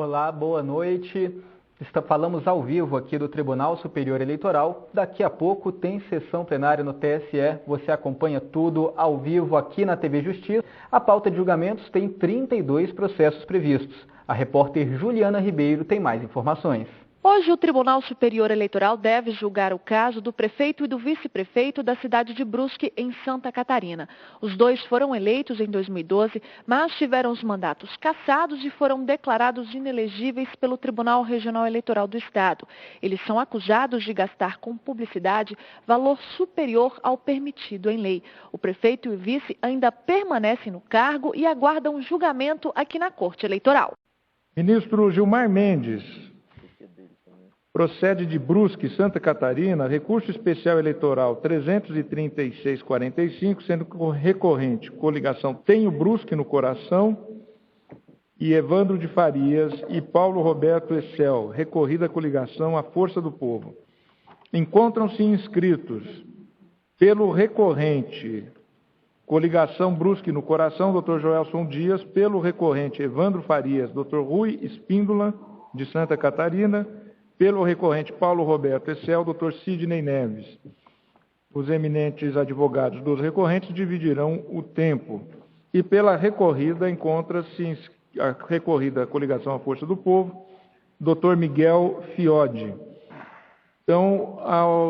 Olá, boa noite. Falamos ao vivo aqui do Tribunal Superior Eleitoral. Daqui a pouco tem sessão plenária no TSE. Você acompanha tudo ao vivo aqui na TV Justiça. A pauta de julgamentos tem 32 processos previstos. A repórter Juliana Ribeiro tem mais informações. Hoje, o Tribunal Superior Eleitoral deve julgar o caso do prefeito e do vice-prefeito da cidade de Brusque, em Santa Catarina. Os dois foram eleitos em 2012, mas tiveram os mandatos cassados e foram declarados inelegíveis pelo Tribunal Regional Eleitoral do Estado. Eles são acusados de gastar com publicidade valor superior ao permitido em lei. O prefeito e o vice ainda permanecem no cargo e aguardam julgamento aqui na Corte Eleitoral. Ministro Gilmar Mendes. Procede de Brusque, Santa Catarina, recurso especial eleitoral 33645, sendo recorrente coligação Tenho Brusque no Coração e Evandro de Farias e Paulo Roberto Excel, recorrida coligação A Força do Povo. Encontram-se inscritos pelo recorrente coligação Brusque no Coração, Dr. Joelson Dias, pelo recorrente Evandro Farias, Dr. Rui Espíndola, de Santa Catarina, pelo recorrente Paulo Roberto Excel, Dr. Sidney Neves. Os eminentes advogados dos recorrentes dividirão o tempo. E pela recorrida encontra-se a recorrida Coligação à Força do Povo, Dr. Miguel Fiode. Então,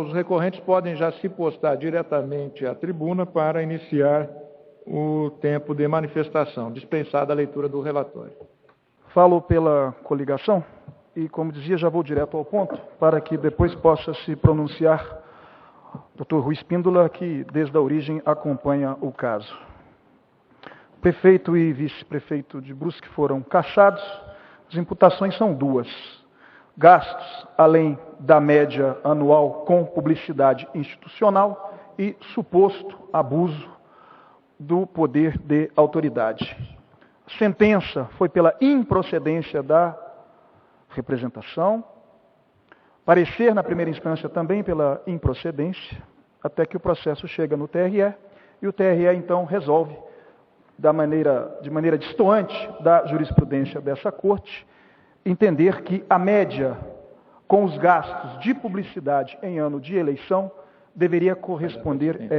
os recorrentes podem já se postar diretamente à tribuna para iniciar o tempo de manifestação, dispensada a leitura do relatório. Falo pela coligação. E, como dizia, já vou direto ao ponto, para que depois possa se pronunciar Dr. Rui Espíndola, que desde a origem acompanha o caso. Prefeito e vice-prefeito de Brusque foram cassados. As imputações são duas. Gastos além da média anual com publicidade institucional e suposto abuso do poder de autoridade. A sentença foi pela improcedência da representação, parecer na primeira instância também pela improcedência, até que o processo chega no TRE, e o TRE então resolve, de maneira distoante da jurisprudência dessa corte, entender que a média com os gastos de publicidade em ano de eleição deveria corresponder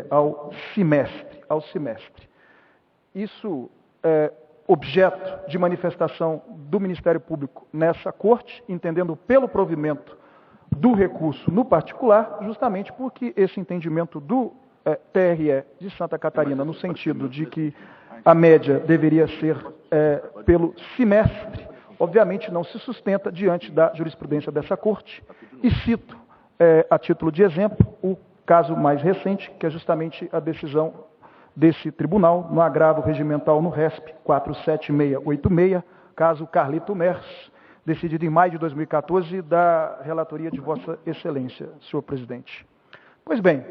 ao semestre. Isso é objeto de manifestação do Ministério Público nessa corte, entendendo pelo provimento do recurso no particular, justamente porque esse entendimento do TRE de Santa Catarina, no sentido de que a média deveria ser pelo semestre, obviamente não se sustenta diante da jurisprudência dessa corte. E cito, a título de exemplo, o caso mais recente, que é justamente a decisão desse tribunal, no agravo regimental no RESP 47686, caso Carlito Mers, decidido em maio de 2014, da relatoria de Vossa Excelência, senhor presidente. Pois bem,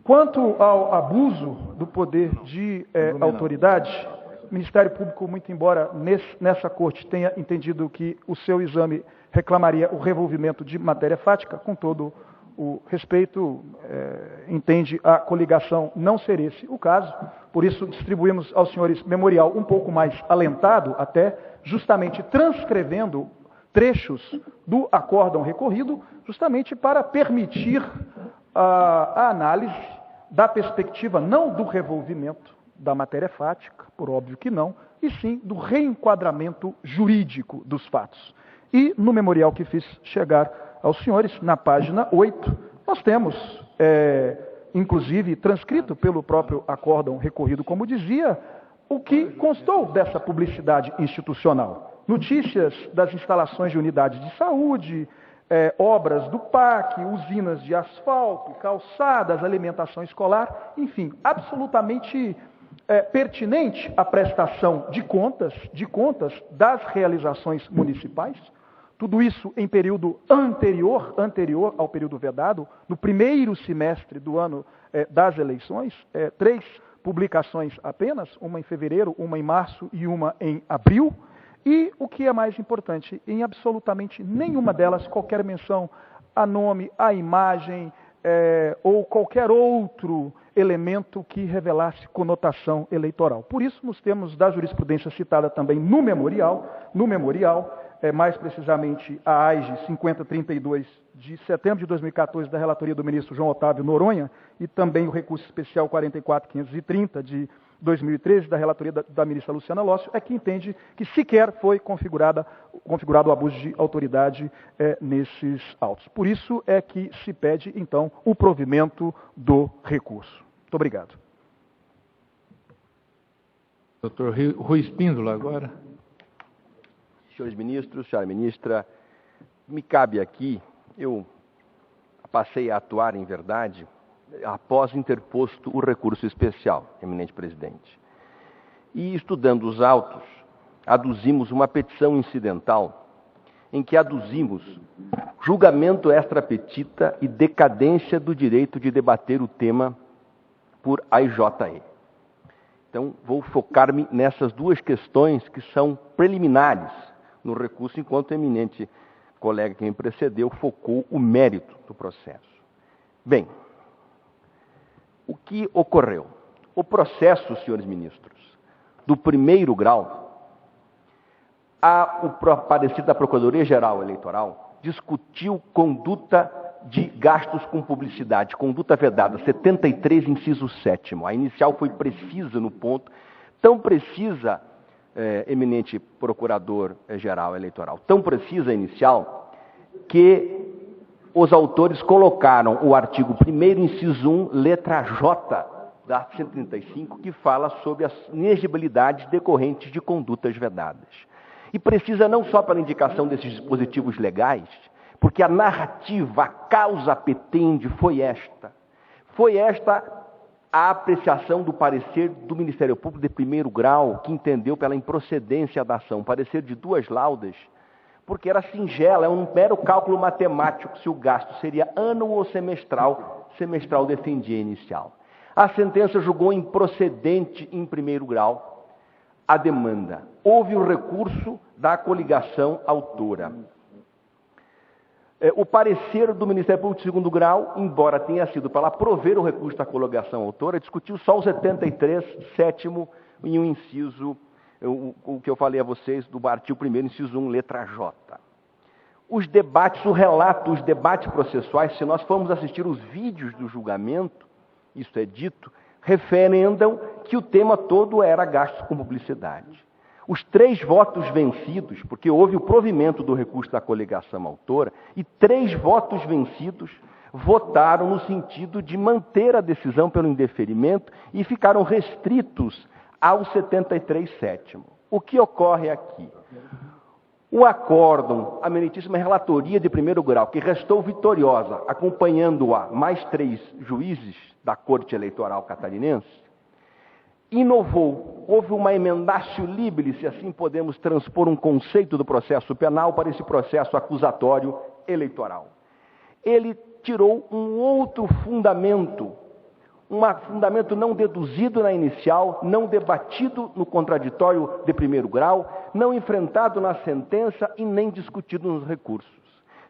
quanto ao abuso do poder de autoridade, o Ministério Público, muito embora nessa corte tenha entendido que o seu exame reclamaria o revolvimento de matéria fática, com todo o respeito, entende a coligação não ser esse o caso, por isso distribuímos aos senhores memorial um pouco mais alentado, até justamente transcrevendo trechos do acórdão recorrido, justamente para permitir a análise da perspectiva não do revolvimento da matéria fática, por óbvio que não, e sim do reenquadramento jurídico dos fatos. E no memorial que fiz chegar aos senhores, na página 8, nós temos, inclusive, transcrito pelo próprio acórdão recorrido, como dizia, o que constou dessa publicidade institucional. Notícias das instalações de unidades de saúde, obras do PAC, usinas de asfalto, calçadas, alimentação escolar, enfim, absolutamente pertinente a prestação de contas das realizações municipais. Tudo isso em período anterior ao período vedado, no primeiro semestre do ano das eleições, 3 publicações apenas, uma em fevereiro, uma em março e uma em abril, e o que é mais importante, em absolutamente nenhuma delas qualquer menção a nome, a imagem ou qualquer outro elemento que revelasse conotação eleitoral. Por isso, nos termos da jurisprudência citada também no memorial, mais precisamente a AIGE 5032 de setembro de 2014, da relatoria do ministro João Otávio Noronha, e também o recurso especial 44530 de 2013, da relatoria da ministra Luciana Lócio, é que entende que sequer foi configurado o abuso de autoridade nesses autos. Por isso é que se pede, então, o provimento do recurso. Muito obrigado. Doutor Rui Espíndola, agora. Senhores ministros, senhora ministra, me cabe aqui, eu passei a atuar em verdade após interposto o recurso especial, eminente presidente. E estudando os autos, aduzimos uma petição incidental em que aduzimos julgamento extra petita e decadência do direito de debater o tema por AIJE. Então, vou focar-me nessas duas questões que são preliminares no recurso, enquanto o eminente colega que me precedeu focou o mérito do processo. Bem, o que ocorreu? O processo, senhores ministros, do primeiro grau, o parecer da Procuradoria-Geral Eleitoral discutiu conduta de gastos com publicidade, conduta vedada, 73, inciso 7º. A inicial foi precisa no ponto, tão precisa, eminente Procurador-Geral Eleitoral, tão precisa a inicial, que os autores colocaram o artigo 1º, inciso 1, letra J, da 135, que fala sobre as inexigibilidades decorrentes de condutas vedadas. E precisa não só pela indicação desses dispositivos legais, porque a narrativa, a causa petende foi esta. Foi esta a apreciação do parecer do Ministério Público de primeiro grau, que entendeu pela improcedência da ação, parecer de 2 laudas, porque era singela, é um mero cálculo matemático se o gasto seria ano ou semestral, semestral defendia inicial. A sentença julgou improcedente em primeiro grau a demanda. Houve o recurso da coligação autora. O parecer do Ministério Público de segundo grau, embora tenha sido para prover o recurso da coligação autora, discutiu só o 73, 7º e um inciso, o que eu falei a vocês do artigo 1º, inciso 1, letra J. Os debates, o relato, os debates processuais, se nós formos assistir os vídeos do julgamento, isso é dito, referendam que o tema todo era gastos com publicidade. Os 3 votos vencidos, porque houve o provimento do recurso da coligação autora, e 3 votos vencidos votaram no sentido de manter a decisão pelo indeferimento e ficaram restritos ao 73, 7º. O que ocorre aqui? O acórdão, a meritíssima relatoria de primeiro grau, que restou vitoriosa, acompanhando-a mais 3 juízes da Corte Eleitoral Catarinense, inovou. Houve uma emendatio libelli, se assim podemos transpor um conceito do processo penal para esse processo acusatório eleitoral. Ele tirou um outro fundamento, um fundamento não deduzido na inicial, não debatido no contraditório de primeiro grau, não enfrentado na sentença e nem discutido nos recursos.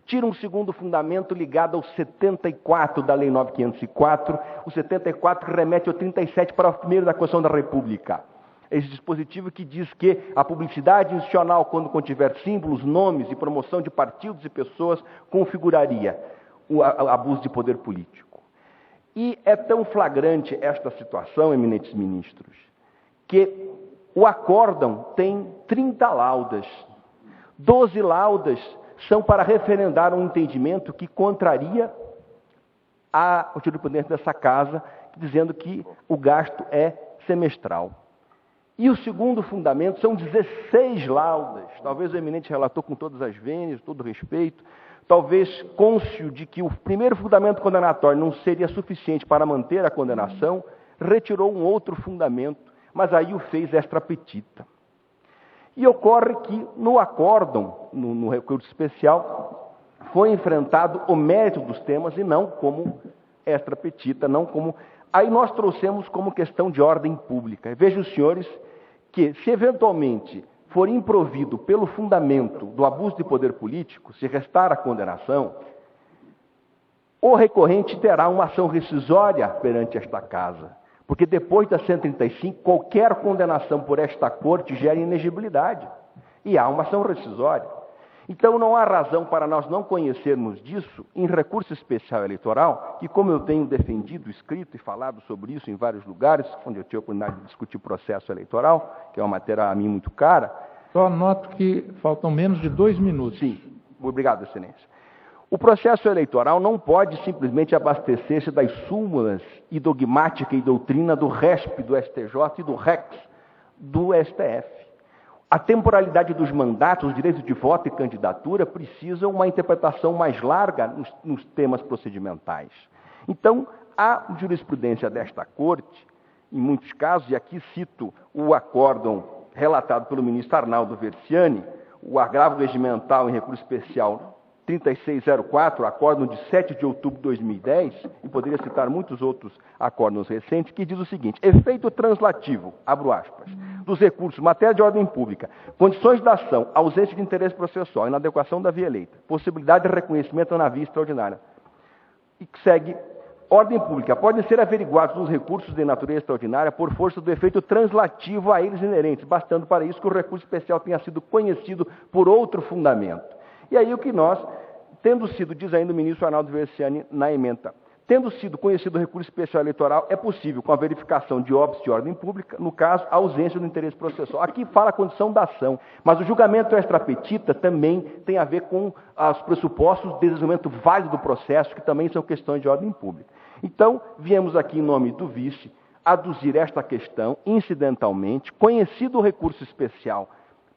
Tira um segundo fundamento ligado ao 74 da Lei 9.504, o 74 que remete ao 37 para o primeiro da Constituição da República. Esse dispositivo que diz que a publicidade institucional, quando contiver símbolos, nomes e promoção de partidos e pessoas, configuraria o abuso de poder político. E é tão flagrante esta situação, eminentes ministros, que o acórdão tem 30 laudas. 12 laudas são para referendar um entendimento que contraria a jurisprudência dessa casa, dizendo que o gasto é semestral. E o segundo fundamento são 16 laudas. Talvez o eminente relator, com todas as vênias, todo respeito, talvez cônscio de que o primeiro fundamento condenatório não seria suficiente para manter a condenação, retirou um outro fundamento, mas aí o fez extra petita. E ocorre que no acórdão, no recurso especial, foi enfrentado o mérito dos temas e não como extra petita, não como... Aí nós trouxemos como questão de ordem pública. Vejam, senhores, que se eventualmente for improvido pelo fundamento do abuso de poder político, se restar a condenação, o recorrente terá uma ação rescisória perante esta casa, porque depois da 135, qualquer condenação por esta corte gera inegibilidade, e há uma ação rescisória. Então não há razão para nós não conhecermos disso em recurso especial eleitoral, que como eu tenho defendido, escrito e falado sobre isso em vários lugares, onde eu tive a oportunidade de discutir processo eleitoral, que é uma matéria a mim muito cara. Só noto que faltam menos de 2 minutos. Sim, obrigado, excelência. O processo eleitoral não pode simplesmente abastecer-se das súmulas e dogmática e doutrina do RESP, do STJ e do REX, do STF. A temporalidade dos mandatos, os direitos de voto e candidatura precisam uma interpretação mais larga nos temas procedimentais. Então, a jurisprudência desta Corte, em muitos casos, e aqui cito o acórdão relatado pelo ministro Arnaldo Versiani, o agravo regimental em recurso especial 3604, acórdão de 7 de outubro de 2010, e poderia citar muitos outros acórdãos recentes, que diz o seguinte: efeito translativo, abro aspas, dos recursos, matéria de ordem pública, condições da ação, ausência de interesse processual, inadequação da via eleita, possibilidade de reconhecimento na via extraordinária. E segue, ordem pública, podem ser averiguados os recursos de natureza extraordinária por força do efeito translativo a eles inerentes, bastando para isso que o recurso especial tenha sido conhecido por outro fundamento. E aí o que nós, tendo sido, diz ainda o ministro Arnaldo Versiani na ementa, tendo sido conhecido o recurso especial eleitoral, é possível, com a verificação de óbice de ordem pública, no caso, a ausência do interesse processual. Aqui fala a condição da ação, mas o julgamento extra-petita também tem a ver com os pressupostos de desenvolvimento válido do processo, que também são questões de ordem pública. Então, viemos aqui em nome do vice aduzir esta questão incidentalmente, conhecido o recurso especial,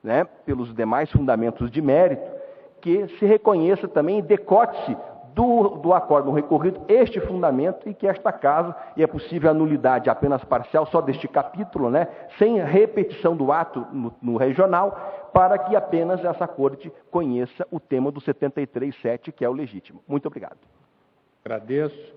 né, pelos demais fundamentos de mérito, que se reconheça também, decote-se do acórdão recorrido este fundamento e que esta casa, e é possível a nulidade apenas parcial só deste capítulo, né, sem repetição do ato no regional, para que apenas essa corte conheça o tema do 73.7, que é o legítimo. Muito obrigado. Agradeço.